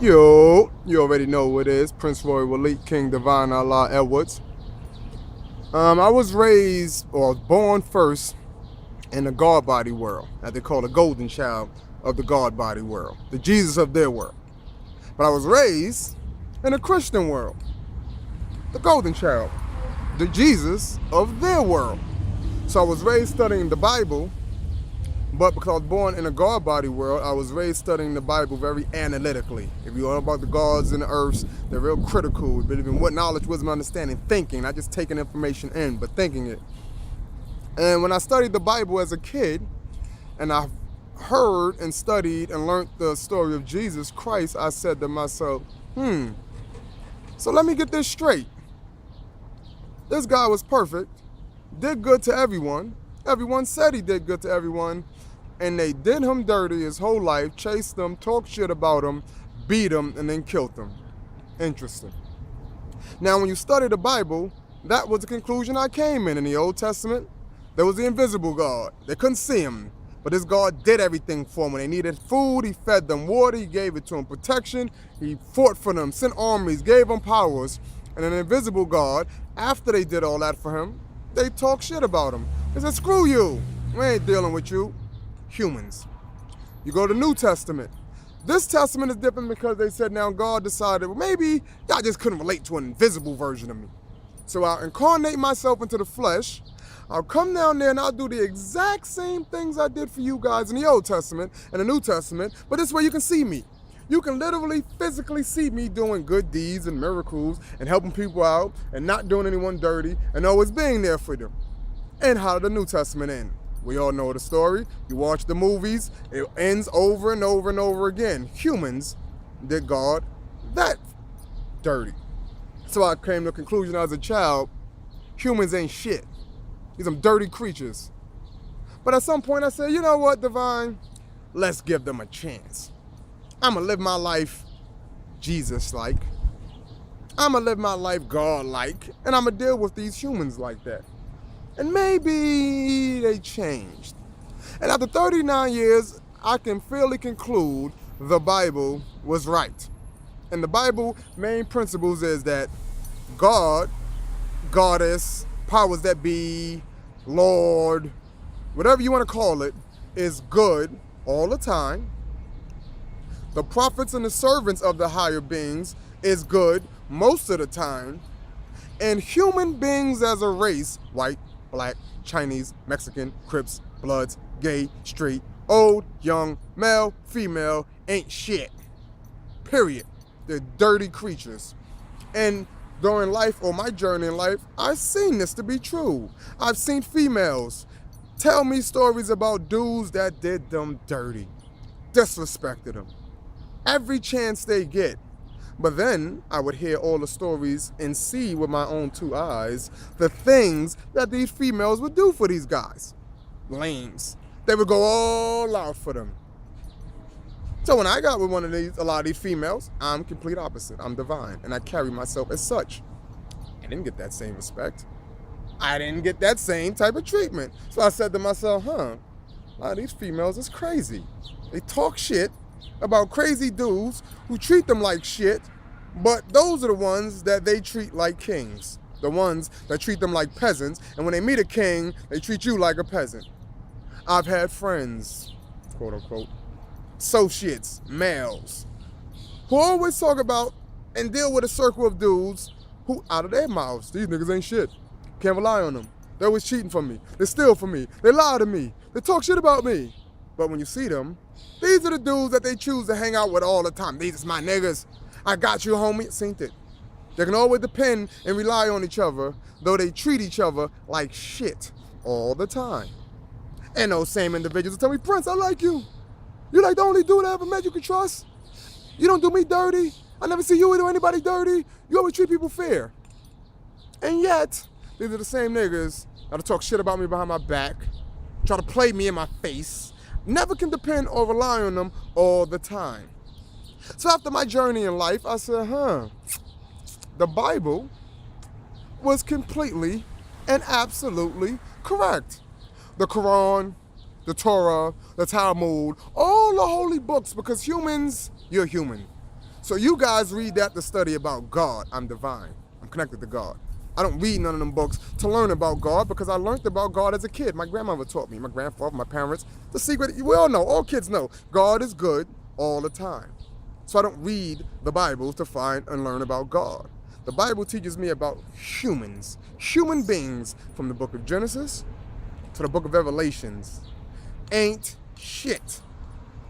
Yo, you already know who it is. Prince Roy Waleed, King Divine Allah Edwards. I was raised or born first in the God body world, as they call the golden child of the God body world, the Jesus of their world. But I was raised in the Christian world, the golden child, the Jesus of their world. So I was raised studying the Bible, but because I was born in a God body world, I was raised studying the Bible very analytically. If you know about the gods and the earths, they're real critical. We believe in what knowledge, wisdom, understanding, thinking, not just taking information in, but thinking it. And when I studied the Bible as a kid, and I heard and studied and learned the story of Jesus Christ, I said to myself, so let me get this straight. This guy was perfect, did good to everyone. Everyone said he did good to everyone. And they did him dirty his whole life, chased him, talked shit about him, beat him, and then killed him. Interesting. Now, when you study the Bible, that was the conclusion I came in the Old Testament. There was the invisible God. They couldn't see him, but this God did everything for them. When they needed food, he fed them water, he gave it to them protection, he fought for them, sent armies, gave them powers. And an invisible God, after they did all that for him, they talked shit about him. They said, screw you, we ain't dealing with you. Humans. You go to the New Testament. This testament is different because they said now God decided, well, maybe y'all just couldn't relate to an invisible version of me. So I'll incarnate myself into the flesh. I'll come down there and I'll do the exact same things I did for you guys in the Old Testament and the New Testament, but this way you can see me. You can literally, physically see me doing good deeds and miracles and helping people out and not doing anyone dirty and always being there for them. And how did the New Testament end? We all know the story. You watch the movies, it ends over and over and over again. Humans did God that dirty. So I came to the conclusion as a child, humans ain't shit. These some dirty creatures. But at some point I said, you know what, Divine? Let's give them a chance. I'm gonna live my life Jesus-like. I'm gonna live my life God-like. And I'm gonna deal with these humans like that. And maybe they changed. And after 39 years, I can fairly conclude the Bible was right. And the Bible main principles is that God, Goddess, powers that be, Lord, whatever you want to call it, is good all the time. The prophets and the servants of the higher beings is good most of the time. And human beings as a race, white, Black, Chinese, Mexican, Crips, Bloods, gay, straight, old, young, male, female, ain't shit. Period. They're dirty creatures. And during life, or my journey in life, I've seen this to be true. I've seen females tell me stories about dudes that did them dirty, disrespected them, every chance they get. But then I would hear all the stories and see with my own two eyes the things that these females would do for these guys. Lames. They would go all out for them. So when I got with a lot of these females, I'm complete opposite. I'm divine, and I carry myself as such. I didn't get that same respect. I didn't get that same type of treatment. So I said to myself, a lot of these females is crazy. They talk shit about crazy dudes who treat them like shit, but those are the ones that they treat like kings. The ones that treat them like peasants, and when they meet a king, they treat you like a peasant. I've had friends, quote unquote, associates, males, who always talk about and deal with a circle of dudes who, out of their mouths, these niggas ain't shit. Can't rely on them. They're always cheating from me. They steal from me. They lie to me. They talk shit about me. But when you see them, these are the dudes that they choose to hang out with all the time. These is my niggas. I got you, homie. Seen it. They can always depend and rely on each other, though they treat each other like shit all the time. And those same individuals will tell me, Prince, I like you. You're like the only dude I ever met you could trust. You don't do me dirty. I never see you do anybody dirty. You always treat people fair. And yet, these are the same niggas that'll talk shit about me behind my back, try to play me in my face. Never can depend or rely on them all the time. So after my journey in life, I said, the Bible was completely and absolutely correct. The Koran, the Torah, the Talmud, all the holy books, because humans, you're human. So you guys read that to study about God. I'm divine. I'm connected to God. I don't read none of them books to learn about God because I learned about God as a kid. My grandmother taught me, my grandfather, my parents. The secret, we all know, all kids know, God is good all the time. So I don't read the Bible to find and learn about God. The Bible teaches me about humans, human beings, from the book of Genesis to the book of Revelations. Ain't shit.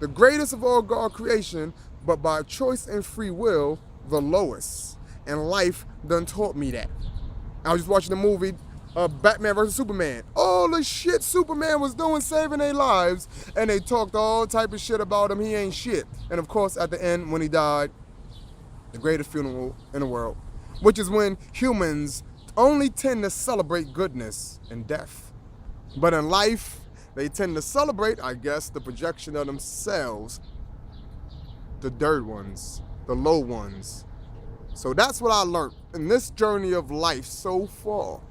The greatest of all God creation, but by choice and free will, the lowest. And life done taught me that. I was just watching the movie Batman vs. Superman. All the shit Superman was doing saving their lives, and they talked all type of shit about him. He ain't shit. And of course, at the end, when he died, the greatest funeral in the world, which is when humans only tend to celebrate goodness and death. But in life, they tend to celebrate, I guess, the projection of themselves, the dirt ones, the low ones. So that's what I learned in this journey of life so far.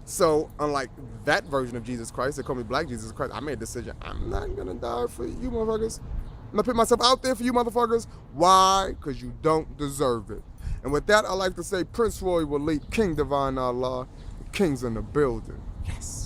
So unlike that version of Jesus Christ, they call me Black Jesus Christ, I made a decision. I'm not gonna die for you motherfuckers. I'm gonna put myself out there for you motherfuckers. Why? Because you don't deserve it. And with that, I like to say Prince Roy will lead King Divine Allah, the king's in the building. Yes.